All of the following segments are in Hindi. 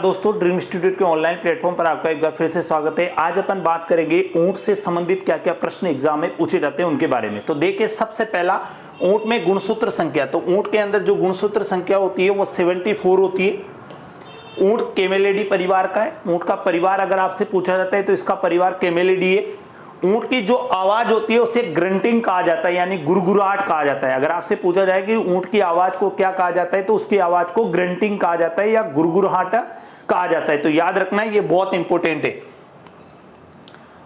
दोस्तों, ड्रीम इंस्टीट्यूट के ऑनलाइन प्लेटफॉर्म पर आपका एक बार फिर से स्वागत है। आज अपन बात करेंगे ऊंट से संबंधित क्या क्या प्रश्न एग्जाम में पूछे जाते हैं उनके बारे में। तो देखिए, सबसे पहला ऊंट में गुणसूत्र संख्या। तो ऊंट के अंदर जो गुणसूत्र संख्या होती है वो 74 होती है। ऊंट कैमेलिडी परिवार का है। ऊंट का परिवार अगर आपसे पूछा जाता है तो इसका परिवार कैमेलिडी है। ऊंट की जो आवाज होती है उसे ग्रंटिंग कहा जाता है, यानी गुरगुराहट कहा जाता है। अगर आपसे पूछा जाए कि ऊंट की आवाज को क्या कहा जाता है तो उसकी आवाज को ग्रंटिंग कहा जाता है या गुरगुराहट कहा जाता है। तो याद रखना है, ये बहुत इंपॉर्टेंट है।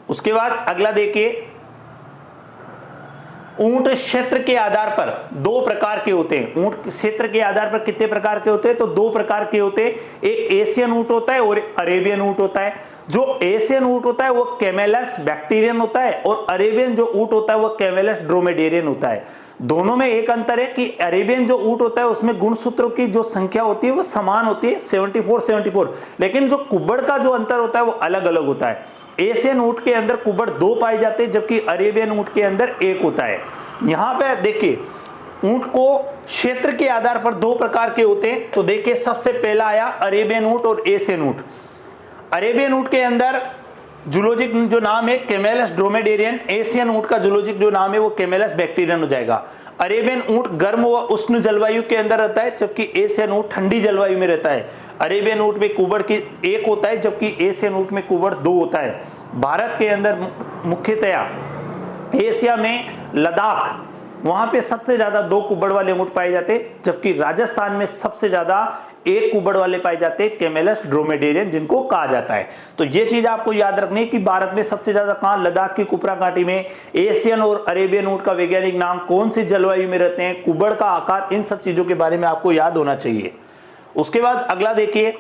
उसके बाद अगला देखिए, ऊंट क्षेत्र के आधार पर दो प्रकार के होते हैं। ऊंट क्षेत्र के आधार पर कितने प्रकार के होते हैं? तो दो प्रकार के होते हैं। एक एशियन ऊंट होता है और अरेबियन ऊंट होता है। जो एशियन ऊंट होता है वो कैमेलस बैक्टीरियन होता है और अरेबियन जो ऊंट होता है वो कैमेलस ड्रोमेडेरियन होता है। दोनों में एक अंतर है कि अरेबियन जो ऊंट होता है उसमें गुणसूत्रों की जो संख्या होती है वो समान होती है, 74, लेकिन जो कुब्बड़ का जो अंतर होता है वो अलग अलग होता है। एशियन ऊंट के अंदर कुब्बड़ 2 पाए जाते हैं, जबकि अरेबियन ऊंट के अंदर 1 होता है। यहां पे देखिए, ऊंट को क्षेत्र के आधार पर दो प्रकार के होते हैं। तो देखिए, सबसे पहला आया अरेबियन ऊंट और एशियन ऊंट। अरेबियन ऊंट के अंदर जूलॉजिक जो नाम है कैमेलस ड्रोमेडेरियन। एशियन ऊंट का जूलॉजिक जो नाम है वो कैमेलस बैक्टीरियन हो जाएगा। अरेबियन ऊंट गर्म व उष्ण जलवायु के अंदर रहता है, जबकि एशियन ऊंट ठंडी जलवायु में रहता है। अरेबियन ऊंट में कुब्बड़ की 1 होता है, जबकि एशियन ऊंट में कुब्बड़ 2 होता है। भारत के अंदर मुख्यतया एशिया में लद्दाख, वहां पे सबसे ज्यादा 2 कुब्बड़ वाले ऊंट पाए जाते हैं, जबकि राजस्थान में सबसे ज्यादा 1 कुब्बड़ वाले पाए जाते हैं, कैमेलस ड्रोमेडेरियन जिनको कहा जाता है। तो ये चीज आपको याद रखनी है कि भारत में सबसे ज्यादा कहां? लद्दाख की कुपरा घाटी में। एशियन और अरेबियन ऊंट का वैज्ञानिक नाम, कौन सी जलवायु में रहते हैं, कुब्बड़ का आकार, इन सब चीजों के बारे में आपको याद होना चाहिए। उसके बाद अगला देखिए,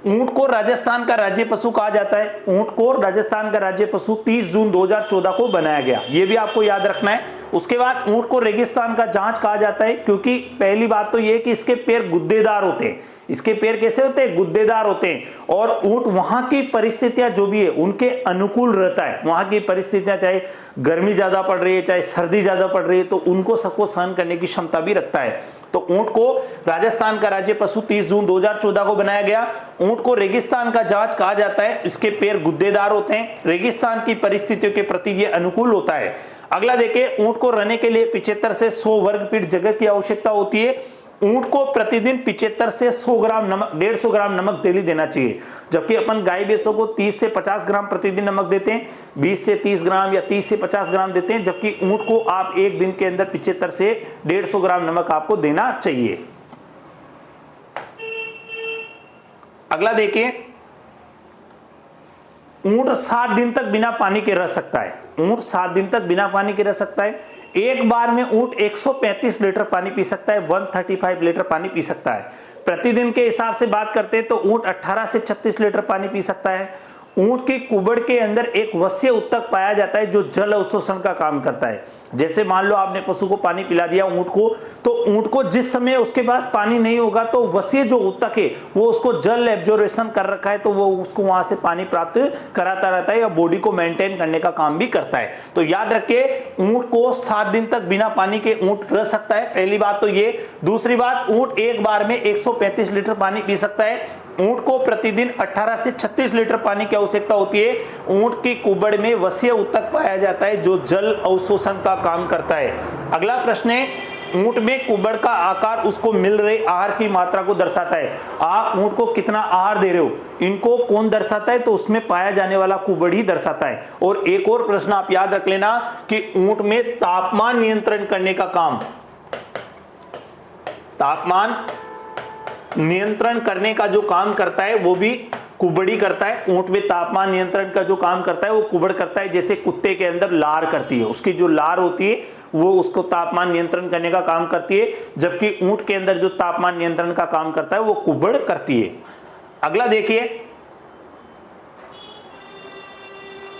ऊंट को राजस्थान का राज्य पशु कहा जाता है। ऊंट को राजस्थान का राज्य पशु 30 जून 2014 को बनाया गया, यह भी आपको याद रखना है। उसके बाद ऊंट को रेगिस्तान का जांच कहा जाता है, क्योंकि पहली बात तो यह कि इसके पैर गुद्देदार होते हैं। इसके पैर कैसे होते हैं? गुद्देदार होते हैं। और ऊंट वहां की परिस्थितियां जो भी है उनके अनुकूल रहता है। वहां की परिस्थितियां, चाहे गर्मी ज्यादा पड़ रही है चाहे सर्दी ज्यादा पड़ रही है, तो उनको सबको सहन करने की क्षमता भी रखता है। तो ऊंट को राजस्थान का राज्य पशु 30 जून 2014 को बनाया गया। ऊंट को रेगिस्तान का जांच कहा जाता है, इसके पैर गुद्देदार होते हैं, रेगिस्तान की परिस्थितियों के प्रति ये अनुकूल होता है। अगला देखिए, ऊंट को रहने के लिए 75 से 100 वर्ग फीट जगह की आवश्यकता होती है। ऊंट को प्रतिदिन 75 से 100 ग्राम नमक, 150 ग्राम नमक डेली देना चाहिए, जबकि अपन गाय भैंसों को 30 से 50 ग्राम प्रतिदिन नमक देते हैं, 20 से 30 ग्राम या 30 से 50 ग्राम देते हैं, जबकि ऊंट को आप एक दिन के अंदर 75 से 150 ग्राम नमक आपको देना चाहिए। अगला देखिए, ऊंट 7 दिन तक बिना पानी के रह सकता है। ऊंट 7 दिन तक बिना पानी के रह सकता है। एक बार में ऊंट 135 लीटर पानी पी सकता है, 135 लीटर पानी पी सकता है। प्रतिदिन के हिसाब से बात करते हैं तो ऊंट 18 से 36 लीटर पानी पी सकता है। ऊंट की कुब्बड़ के अंदर एक वश्य उत्तक पाया जाता है जो जल अवशोषण का काम करता है। जैसे मान लो आपने पशु को पानी पिला दिया ऊंट को, तो ऊंट को जिस समय उसके पास पानी नहीं होगा तो वश्य जो उत्तक है वो उसको जल एब्जॉर्प्शन कर रखा है, तो वो उसको वहां से पानी प्राप्त कराता रहता है या बॉडी को मेंटेन करने का काम भी करता है। तो याद रखिए, ऊंट को 7 दिन तक बिना पानी के ऊंट रह सकता है, पहली बात तो ये। दूसरी बात, ऊंट एक बार में 135 लीटर पानी पी सकता है। ऊंट को प्रतिदिन 18 से 36 लीटर पानी की आवश्यकता होती है। ऊंट की कुब्बड़ में वश्य उत्तक पाया जाता है जो जल अवशोषण का काम करता है। अगला प्रश्न है, ऊंट में कुब्बड़ का आकार उसको मिल रहे आहार की मात्रा को दर्शाता है। आप ऊंट को कितना आहार दे रहे हो, इनको कौन दर्शाता है? तो उसमें पाया जाने वाला कुब्बड़ ही दर्शाता है। और एक और प्रश्न आप याद रख लेना कि ऊंट में तापमान नियंत्रण करने का काम, तापमान नियंत्रण करने का जो काम करता है वो भी कुब्बड़ ही करता है। ऊंट में तापमान नियंत्रण का जो काम करता है वो कुब्बड़ करता है। जैसे कुत्ते के अंदर लार करती है, उसकी जो लार होती है वो उसको तापमान नियंत्रण करने का काम करती है, जबकि ऊंट के अंदर जो तापमान नियंत्रण का काम करता है वो कुब्बड़ करती है। अगला देखिए,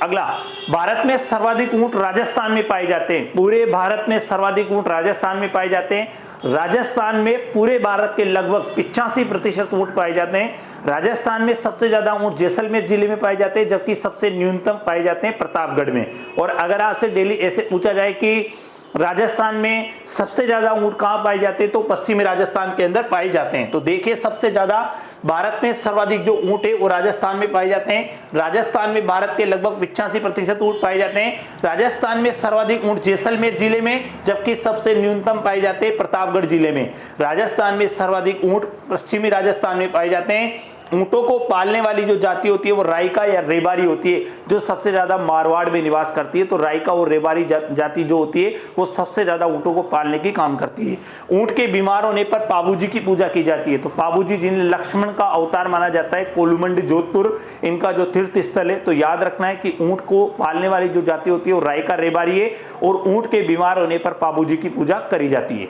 अगला, भारत में सर्वाधिक ऊंट राजस्थान में पाए जाते हैं। पूरे भारत में सर्वाधिक ऊंट राजस्थान में पाए जाते हैं। राजस्थान में पूरे भारत के लगभग 85% ऊंट पाए जाते हैं। राजस्थान में सबसे ज्यादा ऊंट जैसलमेर जिले में पाए जाते हैं, जबकि सबसे न्यूनतम पाए जाते हैं प्रतापगढ़ में। और अगर आपसे डेली ऐसे पूछा जाए कि राजस्थान में सबसे ज्यादा ऊंट कहां पाए जाते हैं, तो पश्चिमी राजस्थान के अंदर पाए जाते हैं। तो देखिए सबसे ज्यादा भारत में सर्वाधिक जो ऊंट है वो राजस्थान में पाए जाते हैं। राजस्थान में भारत के लगभग 85% ऊंट पाए जाते हैं। राजस्थान में सर्वाधिक ऊंट जैसलमेर जिले में, जबकि सबसे न्यूनतम पाए जाते हैं प्रतापगढ़ जिले में। राजस्थान में सर्वाधिक ऊंट पश्चिमी राजस्थान में पाए जाते हैं। ऊंटों को पालने वाली जो जाति होती है वो राइका या रेबारी होती है, जो सबसे ज्यादा मारवाड़ में निवास करती है। तो राइका और रेबारी जाति जो होती है वो सबसे ज्यादा ऊंटों को पालने की काम करती है। ऊंट के बीमार होने पर पाबूजी की पूजा की जाती है। तो पाबूजी जिन्हें लक्ष्मण का अवतार माना जाता है, कोलुमंडी जोधपुर इनका जो तीर्थ स्थल है। तो याद रखना है कि ऊंट को पालने वाली जो जाति होती है वो राइका रेबारी है, और ऊंट के बीमार होने पर पाबूजी की पूजा करी जाती है।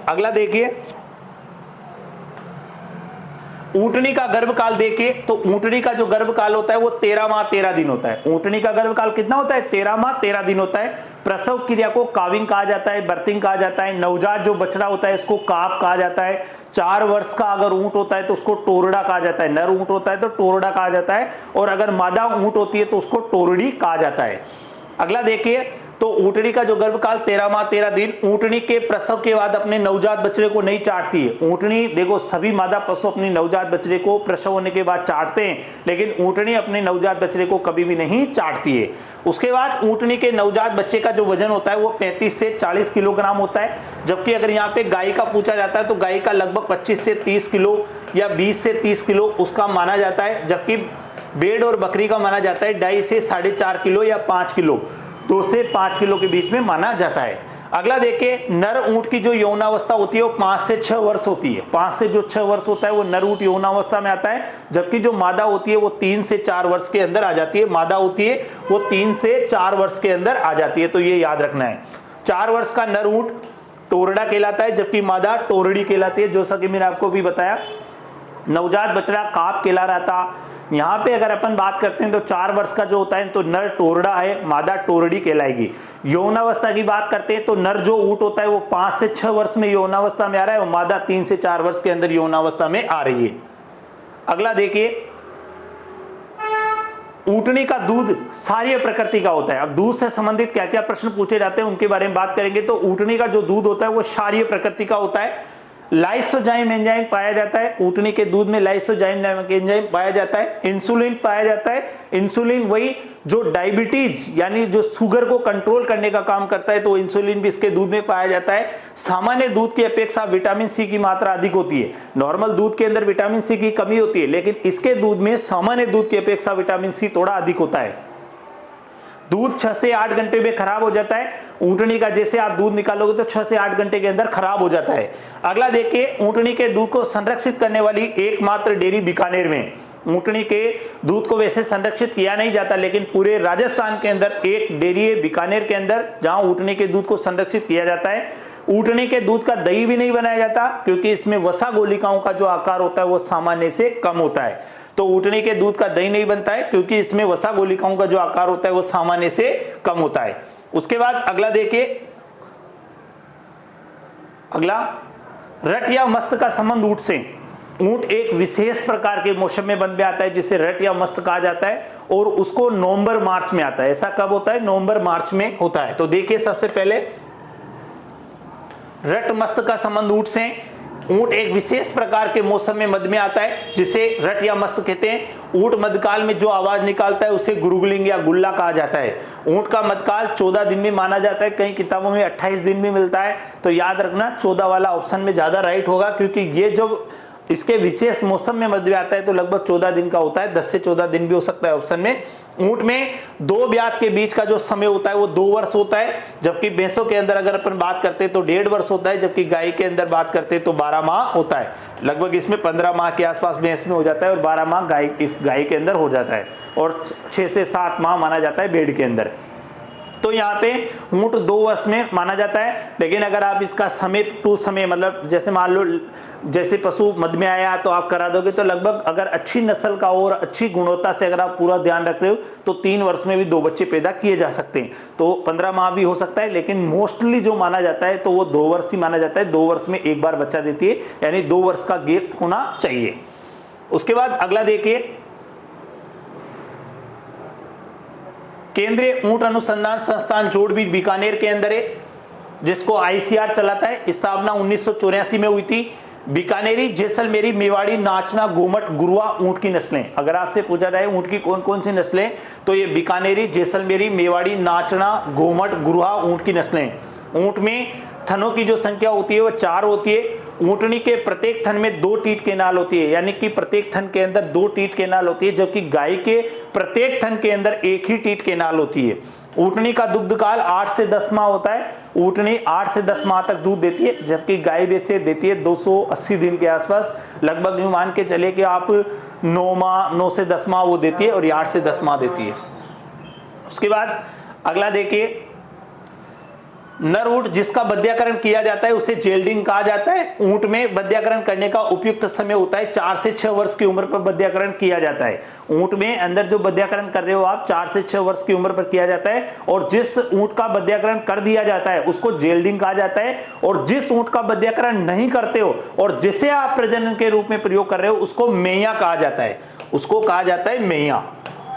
अगला देखिए, ऊंटनी का गर्भकाल देखिए। तो ऊंटनी का जो गर्भकाल होता है वो 13 माह 13 दिन होता है। ऊंटनी का गर्भकाल कितना होता है? 13 माह 13 दिन होता है। प्रसव क्रिया को काविंग कहा जाता है, बर्थिंग कहा जाता है। नवजात जो बछड़ा होता है इसको काप कहा जाता है। 4 वर्ष का अगर ऊंट होता है तो उसको टोरडा कहा जाता है। नर ऊंट होता है तो टोरडा कहा जाता है, और अगर मादा ऊंट होती है तो उसको टोरडी कहा जाता है। अगला देखिए, तो ऊंटनी का जो गर्भकाल 13 माह 13 दिन। ऊंटनी के प्रसव के बाद अपने नवजात बछड़े को नहीं चाटती है। ऊंटनी देखो, सभी मादा पशु अपनी नवजात बछड़े को प्रसव होने के बाद चाटते हैं, लेकिन ऊंटनी अपने नवजात बछड़े को कभी भी नहीं चाटती है। उसके बाद ऊंटनी के नवजात बच्चे का जो वजन होता है वो 35 से 40 किलोग्राम होता है। जबकि अगर यहाँ पे गाय का पूछा जाता है तो गाय का लगभग 25 से 30 किलो या 20 से 30 किलो उसका माना जाता है। जबकि भेड़ और बकरी का माना जाता है 2.5 से 4.5 किलो या 5 किलो, 2 से 5 किलो के बीच में माना जाता है। अगला देखिए, नर ऊंट की जो यौनावस्था होती है वो 5 से 6 वर्ष होती है। 5 से जो 6 वर्ष होता है वो नर ऊंट यौनावस्था में आता है, जबकि जो मादा होती है वो 3 से 4 वर्ष के अंदर आ जाती है। मादा होती है वो 3 से 4 वर्ष के अंदर आ जाती है। तो ये याद रखना है। 4 वर्ष का नर ऊंट टोरडा कहलाता है, जबकि मादा टोरडी कहलाती है। जैसा कि मैंने आपको भी बताया, नवजात बछड़ा काप कहला रहा था। यहाँ पे अगर अपन बात करते हैं तो 4 वर्ष का जो होता है तो नर टोरडा है, मादा टोरडी कहलाएगी। यौनावस्था की बात करते हैं तो नर जो ऊंट होता है वो 5 से 6 वर्ष में यौनावस्था में आ रहा है, और मादा 3 से 4 वर्ष के अंदर यौनावस्था में आ रही है। अगला देखिए, ऊंटनी का दूध क्षारीय प्रकृति का होता है। अब दूध से संबंधित क्या क्या प्रश्न पूछे जाते हैं उनके बारे में बात करेंगे। तो ऊंटनी का जो दूध होता है वो क्षारीय प्रकृति का होता है। लाइसोजाइम एंजाइम पाया जाता है। ऊंटनी के दूध में लाइसोजाइम नामक एंजाइम पाया जाता है। इंसुलिन पाया जाता है। इंसुलिन वही जो डायबिटीज यानी जो शुगर को कंट्रोल करने का काम करता है, तो इंसुलिन भी इसके दूध में पाया जाता है। सामान्य दूध की अपेक्षा विटामिन सी की मात्रा अधिक होती है। नॉर्मल दूध के अंदर विटामिन सी की कमी होती है, लेकिन इसके दूध में सामान्य दूध की अपेक्षा विटामिन सी थोड़ा अधिक होता है। दूध 6 से 8 घंटे में खराब हो जाता है। ऊंटनी का जैसे आप दूध निकालोगे तो 6 से 8 घंटे के अंदर खराब हो जाता है। अगला देखिए, ऊंटनी के दूध को संरक्षित करने वाली एकमात्र डेयरी बीकानेर में। ऊंटनी के दूध को वैसे संरक्षित किया नहीं जाता, लेकिन पूरे राजस्थान के अंदर एक डेयरी है बीकानेर के अंदर, जहां ऊंटनी के दूध को संरक्षित किया जाता है। ऊंटनी के दूध का दही भी नहीं बनाया जाता, क्योंकि इसमें वसा गोलिकाओं का जो आकार होता है वो सामान्य से कम होता है। तो ऊंटनी के दूध का दही नहीं बनता है, क्योंकि इसमें वसा गोलिकाओं का जो आकार होता है वो सामान्य से कम होता है। उसके बाद अगला देखिए, अगला रट या मस्त का संबंध ऊंट से। ऊंट एक विशेष प्रकार के मौसम में बन में आता है जिसे रट या मस्त कहा जाता है, और उसको नवंबर मार्च में आता है। ऐसा कब होता है? नवंबर मार्च में होता है। तो देखिए, सबसे पहले रट मस्त का संबंध ऊंट से। ऊंट एक विशेष प्रकार के मौसम में मध्य में आता है जिसे रट या मस्त कहते हैं। ऊंट मध्यकाल में जो आवाज निकालता है उसे गुरुगुलिंग या गुल्ला कहा जाता है। ऊंट का मध्यकाल 14 दिन में माना जाता है, कई किताबों में 28 दिन में मिलता है। तो याद रखना 14 वाला ऑप्शन में ज्यादा राइट होगा, क्योंकि ये जब इसके विशेष मौसम में मध्य आता है तो लगभग 14 दिन का होता है। 10 से 14 दिन भी हो सकता है ऑप्शन में। ऊंट में 2 ब्यात के बीच का जो समय होता है वो 2 वर्ष होता है, जबकि भैंसों के अंदर अगर अपन बात करते हैं तो 1.5 वर्ष होता है, जबकि गाय के अंदर बात करते हैं तो 12 माह होता है। लगभग इसमें 15 माह के आसपास भैंस में हो जाता है और 12 माह गाय के अंदर हो जाता है, और 6 से 7 माह माना जाता है भेड़ के अंदर। तो यहाँ पे ऊंट 2 वर्ष में माना जाता है। लेकिन अगर आप इसका समय टू समय, मतलब जैसे मान लो जैसे पशु मध्य में आया तो आप करा दोगे, तो लगभग अगर अच्छी नस्ल का और अच्छी गुणवत्ता से अगर आप पूरा ध्यान रख रहे हो तो 3 वर्ष में भी 2 बच्चे पैदा किए जा सकते हैं। तो 15 माह भी हो सकता है, लेकिन मोस्टली जो माना जाता है तो वो 2 वर्ष ही माना जाता है। 2 वर्ष में एक बार बच्चा देती है, यानी 2 वर्ष का गैप होना चाहिए। उसके बाद अगला देखिए, केंद्रीय ऊंट अनुसंधान संस्थान जोड़बीड बीकानेर के अंदर है, जिसको आईसीआर चलाता है। स्थापना 1984 में हुई थी। बीकानेरी, जैसलमेरी, मेवाड़ी, नाचना, गोमट, गुरुआ ऊंट की नस्लें। अगर आपसे पूछा जाए ऊंट की कौन कौन सी नस्लें, तो ये बीकानेरी, जैसलमेरी, मेवाड़ी, नाचना, गोमट, गुरुआ ऊंट की नस्लें। ऊंट में थनों की जो संख्या होती है वो 4 होती है। ऊंटनी के प्रत्येक थन में 2 टीट के नाल होती है, यानी कि प्रत्येक थन के अंदर 2 टीट के नाल होती है, जबकि गाय के प्रत्येक थन के अंदर 1 ही टीट के नाल होती है। ऊंटनी का दुग्ध काल 8 से 10 माह होता है। ऊंटनी 8 से 10 माह तक दूध देती है, जबकि गाय वैसे देती है 280 दिन के आसपास। लगभग यूं मान के चले कि आप 9 से 10 माह वो देती है और ये 8 से 10 माह देती है। उसके बाद अगला देखिए, नर ऊंट जिसका बध्याकरण किया जाता है उसे जेल्डिंग कहा जाता है। ऊंट में बध्याकरण करने का उपयुक्त समय होता है 4 से 6 वर्ष की उम्र पर बध्याकरण किया जाता है। ऊंट में अंदर जो बध्याकरण कर रहे हो आप 4 से 6 वर्ष की उम्र पर किया जाता है, और जिस ऊंट का बध्याकरण कर दिया जाता है उसको जेल्डिंग कहा जाता है। और जिस ऊंट का बध्याकरण नहीं करते हो और जिसे आप प्रजनन के रूप में प्रयोग कर रहे हो उसको मैया कहा जाता है, उसको कहा जाता है मैया।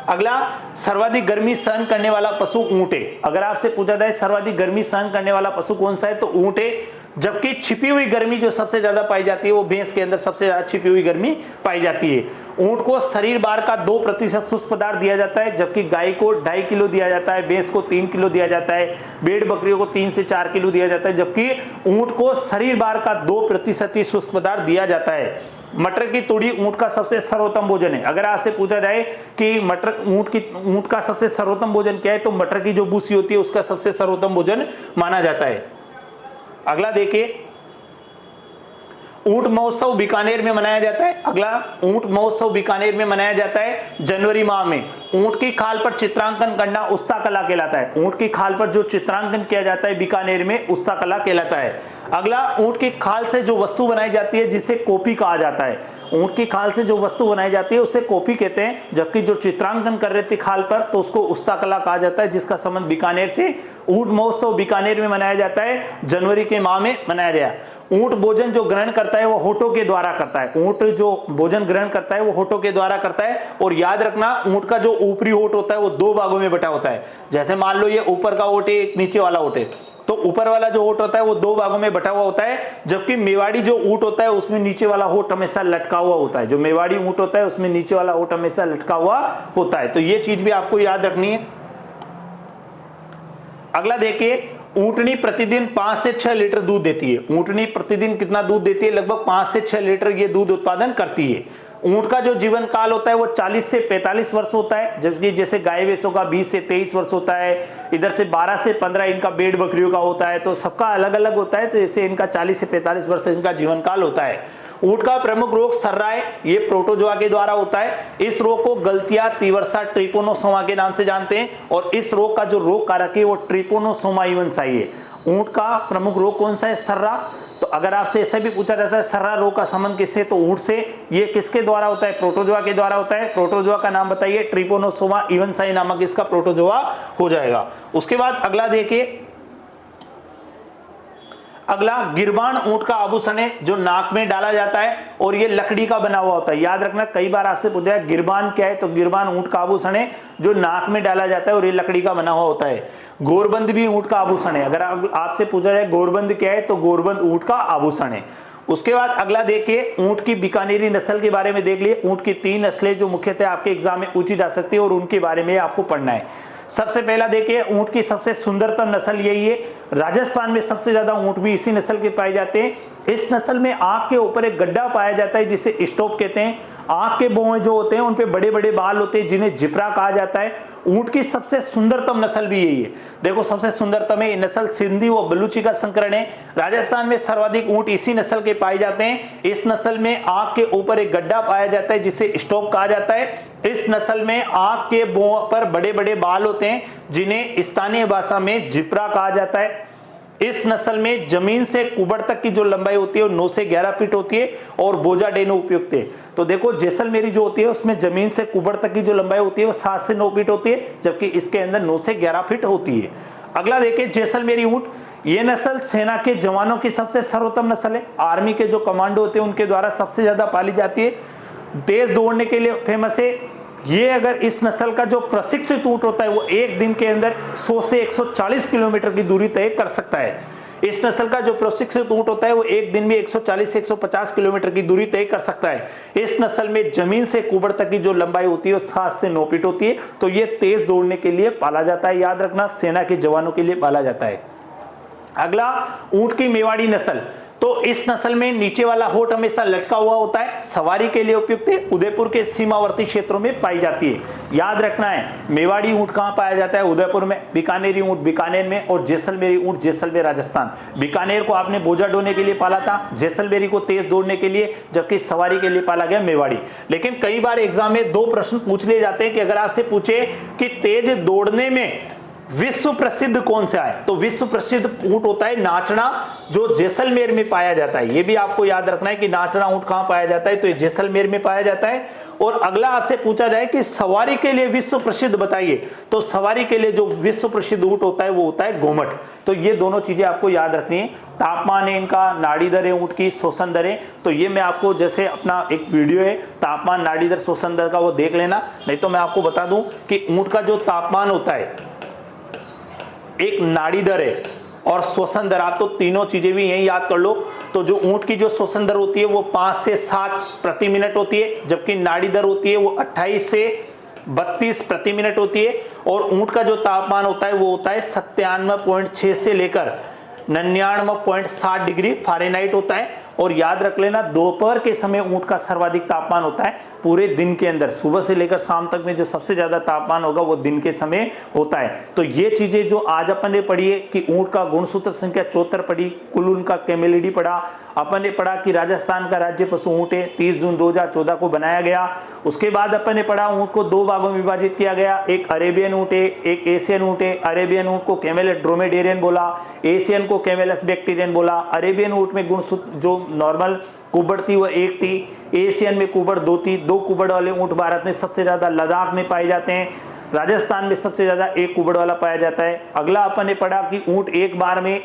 अगला, सर्वाधिक गर्मी सहन करने वाला पशु ऊंट है। अगर आपसे पूछा जाए सर्वाधिक गर्मी सहन करने वाला पशु कौन सा है, तो ऊंट है। जबकि छिपी हुई गर्मी जो सबसे ज्यादा पाई जाती है वो भैंस के अंदर सबसे ज्यादा छिपी हुई गर्मी पाई जाती है। ऊंट को शरीर भार का 2% शुष्क पदार्थ दिया जाता है, जबकि गाय को 2.5 किलो दिया जाता है, भैंस को 3 किलो दिया जाता है, भेड़ बकरियों को 3 से 4 किलो दिया जाता है, जबकि ऊंट को शरीर भार का 2% ही शुष्क पदार्थ दिया जाता है। मटर की तोड़ी ऊंट का सबसे सर्वोत्तम भोजन है। अगर आपसे पूछा जाए कि ऊंट का सबसे सर्वोत्तम भोजन क्या है, तो मटर की जो भूसी होती है उसका सबसे सर्वोत्तम भोजन माना जाता है। अगला देखिए, ऊंट महोत्सव बीकानेर में मनाया जाता है। अगला, ऊंट महोत्सव बीकानेर में मनाया जाता है जनवरी माह में। ऊंट की खाल पर चित्रांकन करना उस्ता कला कहलाता है। ऊंट की खाल पर जो चित्रांकन किया जाता है बीकानेर में, उस्ता कला कहलाता है। अगला, ऊंट की खाल से जो वस्तु बनाई जाती है जिसे कॉपी कहा जाता है। ऊंट की खाल से जो वस्तु बनाई जाती है उसे कॉपी कहते हैं, जबकि जो चित्रांकन कर रहे थे खाल पर तो उसको उस्ता कला कहा जाता है, जिसका संबंध बीकानेर से। ऊंट महोत्सव बीकानेर में मनाया जाता है, जनवरी के माह में मनाया गया। ऊंट भोजन जो ग्रहण करता है वो होठों के द्वारा करता है। ऊंट जो भोजन ग्रहण करता है वो होठों के द्वारा करता है। और याद रखना, ऊंट का जो ऊपरी होठ होता है वो 2 भागों में बटा होता है। जैसे मान लो ये ऊपर का होठ है, एक नीचे वाला होठ है, तो ऊपर वाला जो होठ होता है वो 2 भागों में बटा हुआ होता है, जबकि मेवाड़ी जो ऊंट होता है उसमें नीचे वाला होठ हमेशा लटका हुआ होता है। जो मेवाड़ी ऊंट होता है उसमें नीचे वाला होठ हमेशा लटका हुआ होता है। तो ये चीज भी आपको याद रखनी है। अगला देखिए, ऊंटनी प्रतिदिन 5 से 6 लीटर दूध देती है। ऊंटनी प्रतिदिन कितना दूध देती है? लगभग 5 से 6 लीटर ये दूध उत्पादन करती है। ऊंट का जो जीवन काल होता है वो 40 से 45 वर्ष होता है, जबकि जैसे गाय भैंसों का 20 से 23 वर्ष होता है, इधर से 12 से 15 इनका भेड़ बकरियों का होता है। तो सबका अलग अलग होता है, तो जैसे इनका 40 से 45 वर्ष इनका जीवन काल होता है। ऊंट का प्रमुख रोग सर्रा है, ये प्रोटोजोआ के द्वारा होता है। इस रोग को गलतिया तीव्रसा ट्रिपोनोसोमा के नाम से जानते हैं, और इस रोग का जो रोग कारक है वो ट्रिपोनोसोमा इवनसाई है। ऊंट का प्रमुख रोग कौन सा है? सर्रा। तो अगर आपसे ऐसा भी पूछा जाता है सर्रा रोग का संबंध किससे, तो ऊंट से। ये किसके द्वारा होता है? प्रोटोजोआ के द्वारा होता है। प्रोटोजोआ का नाम बताइए। ट्रिपोनोसोमा इवनसाई नामक इसका प्रोटोजोआ हो जाएगा। उसके बाद अगला देखिए, अगला गिरबान ऊंट का आभूषण है जो नाक में डाला जाता है, और ये लकड़ी का बना हुआ होता है। याद रखना, कई बार आपसे पूछा है गिरबान क्या है, तो गिरबान ऊंट का आभूषण है जो नाक में डाला जाता है और ये लकड़ी का बना हुआ होता है। गोरबंद भी ऊंट का आभूषण है। अगर आपसे पूछा जाए गोरबंद क्या है, तो गोरबंद ऊंट का आभूषण है। उसके बाद अगला देखिए, ऊंट की बीकानेरी नस्ल के बारे में देख लिए। ऊंट की 3 नस्लें जो मुख्यतः आपके एग्जाम में पूछी जा सकती है और उनके बारे में आपको पढ़ना है। सबसे पहला देखिए, ऊंट की सबसे सुंदरतम नस्ल यही है। राजस्थान में सबसे ज्यादा ऊंट भी इसी नस्ल के पाए जाते हैं। इस नस्ल में आंख के ऊपर एक गड्ढा पाया जाता है जिसे स्टॉप कहते हैं। आंख के भौं जो होते हैं उन पे बड़े बड़े बाल होते हैं जिन्हें जिप्रा कहा जाता है। ऊंट की सबसे सुंदरतम नस्ल भी यही है। देखो, सबसे सुंदरतम है, नस्ल सिंधी व बलूची का संकरण है। राजस्थान में सर्वाधिक ऊंट इसी नस्ल के पाए जाते हैं। इस नस्ल में आंख के ऊपर एक गड्ढा पाया जाता है जिसे स्टॉप कहा जाता है। इस नस्ल में आंख के भौं पर बड़े बड़े बाल होते हैं जिन्हें स्थानीय भाषा में जिप्रा कहा जाता है। इस नस्ल में जमीन से कुबड़ तक की जो लंबाई होती है वो 9 से 11 फीट होती है और बोजा डेनो उपयुक्त है। तो देखो, जैसलमेरी जो होती है उसमें जमीन से कुबड़ तक की जो लंबाई होती है वो 7 से 9 फीट होती है, जबकि इसके अंदर 9 से 11 फीट होती है। अगला देखिए, जैसलमेरी ऊंट। ये नस्ल सेना के जवानों की सबसे सर्वोत्तम नस्ल है। आर्मी के जो कमांडो होते हैं उनके द्वारा सबसे ज्यादा पाली जाती है। तेज दौड़ने के लिए फेमस है। ये अगर इस नस्ल का जो प्रशिक्षित ऊंट होता है वो एक दिन के अंदर 100 से 140 किलोमीटर की दूरी तय कर सकता है। इस नस्ल का जो प्रशिक्षित ऊंट होता है वो एक दिन में 140 से 150 किलोमीटर की दूरी तय कर सकता है। इस नस्ल में जमीन से कुबड़ तक की जो लंबाई होती है वो 7 से 9 फीट होती है। तो ये तेज दौड़ने के लिए पाला जाता है, याद रखना, सेना के जवानों के लिए पाला जाता है। अगला, ऊंट की मेवाड़ी नस्ल। तो इस नस्ल में नीचे वाला होठ हमेशा लटका हुआ होता है, सवारी के लिए उपयुक्त है, उदयपुर के सीमावर्ती क्षेत्रों में पाई जाती है। याद रखना है, मेवाड़ी ऊंट कहां पाया जाता है? उदयपुर में। बीकानेरी ऊंट बीकानेर में, और जैसलमेरी ऊंट जैसलमेर राजस्थान। बीकानेर को आपने बोझा ढोने के लिए पाला था, जैसलमेरी को तेज दौड़ने के लिए, जबकि सवारी के लिए पाला गया मेवाड़ी। लेकिन कई बार एग्जाम में दो प्रश्न पूछ लिए जाते हैं कि अगर आपसे पूछे कि तेज दौड़ने में विश्व प्रसिद्ध कौन सा है, तो विश्व प्रसिद्ध ऊंट होता है नाचना, जो जैसलमेर में पाया जाता है। ये भी आपको याद रखना है कि नाचना ऊंट कहां पाया जाता है, तो ये जैसलमेर में पाया जाता है। और अगला आपसे पूछा जाए कि सवारी के लिए विश्व प्रसिद्ध बताइए, तो सवारी के लिए जो विश्व प्रसिद्ध ऊंट होता है वो होता है गोमट। तो ये दोनों चीजें आपको याद रखनी है। तापमान है इनका, नाड़ी दर है ऊंट की, श्वसन दर है। तो ये मैं आपको, जैसे अपना एक वीडियो है तापमान, नाड़ी दर, श्वसन दर का, वो देख लेना। नहीं तो मैं आपको बता दूं कि ऊंट का जो तापमान होता है, एक नाड़ी दर है और श्वसन दर, आप तो तीनों चीजें भी यही याद कर लो। तो जो ऊंट की जो श्वसन दर होती है वो 5 से 7 प्रति मिनट होती है, जबकि नाड़ी दर होती है वो 28 से 32 प्रति मिनट होती है। और ऊंट का जो तापमान होता है वो होता है 97.6 से लेकर 99.7 डिग्री फ़ारेनहाइट होता है। और याद रख लेना, दोपहर के समय ऊंट का सर्वाधिक तापमान होता है पूरे दिन के अंदर। सुबह से लेकर शाम तक में जो सबसे ज्यादा तापमान होगा वो दिन के समय होता है। तो ये चीजें जो आज अपन ने पढ़ी है कि ऊंट का गुणसूत्र संख्या 74 पढ़ी, कुल उनका कैमेलिडी पढ़ा, अपन ने पढ़ा कि राजस्थान का राज्य पशु ऊंट है, 30 जून 2014 को बनाया गया। उसके बाद अपन ने पढ़ा ऊंट को 2 भागों में विभाजित किया गया, एक अरेबियन ऊंट है, एक एशियन ऊंट है। अरेबियन ऊंट को कैमेलस ड्रोमेडेरियन बोला, एशियन को कैमेलस बैक्टीरियन बोला। अरेबियन ऊंट में गुणसूत्र जो नॉर्मल कुबड़ थी वह 1 थी, एशियन में कुबड़ 2 थी। 2 कुबड़ वाले ऊंट भारत में सबसे ज्यादा लद्दाख में पाए जाते हैं, राजस्थान में सबसे ज्यादा 1 कुबड़ वाला पाया जाता है। अगला अपन ने पढ़ा कि ऊंट एक बार में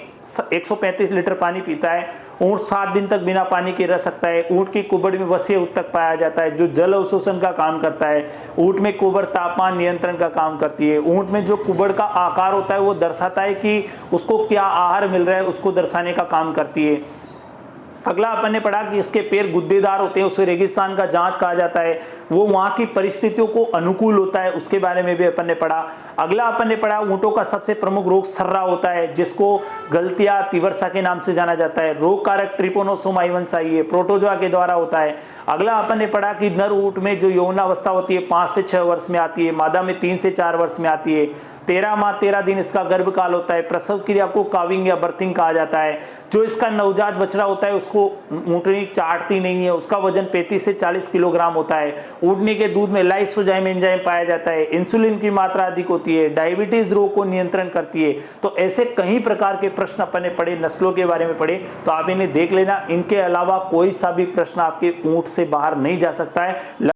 135 लीटर पानी पीता है, ऊंट 7 दिन तक बिना पानी के रह सकता है, ऊंट की कुबड़ में वसीय ऊतक पाया जाता है जो जल अवशोषण का काम करता है, ऊंट में कुबड़ तापमान नियंत्रण का काम करती है, ऊंट में जो कुबड़ का आकार होता है वो दर्शाता है कि उसको क्या आहार मिल रहा है, उसको दर्शाने का काम करती है। अगला अपन ने पढ़ा कि इसके पैर गुद्देदार होते हैं, उसे रेगिस्तान का जांच कहा जाता है, वो वहां की परिस्थितियों को अनुकूल होता है, उसके बारे में भी अपन ने पढ़ा। अगला अपन ने पढ़ा ऊंटों का सबसे प्रमुख रोग सर्रा होता है, जिसको गलतिया तिवर्सा के नाम से जाना जाता है। रोग कारक ट्रिपोनोसोमा आइवन्साई है, प्रोटोजोआ के द्वारा होता है। अगला अपन ने पढ़ा कि नर ऊंट में जो यौनावस्था होती है 5 से 6 वर्ष में आती है, मादा में 3 से 4 वर्ष में आती है। 13 माह 13 दिन इसका गर्भकाल होता है। प्रसव क्रिया को काविंग या बर्थिंग कहा जाता है। जो इसका नवजात बछड़ा होता है उसको ऊँटनी चाटती नहीं है, उसका वजन 35 से 40 किलोग्राम होता है। ऊँटनी के दूध में लाइसोजाइम एंजाइम पाया जाता है, इंसुलिन की मात्रा अधिक होती है, डायबिटीज रोग को नियंत्रण करती है। तो ऐसे कई प्रकार के प्रश्न अपन ने पढ़े, नस्लों के बारे में पढ़े, तो आप इन्हें देख लेना। इनके अलावा कोई सा भी प्रश्न आपके ऊँट से बाहर नहीं जा सकता है।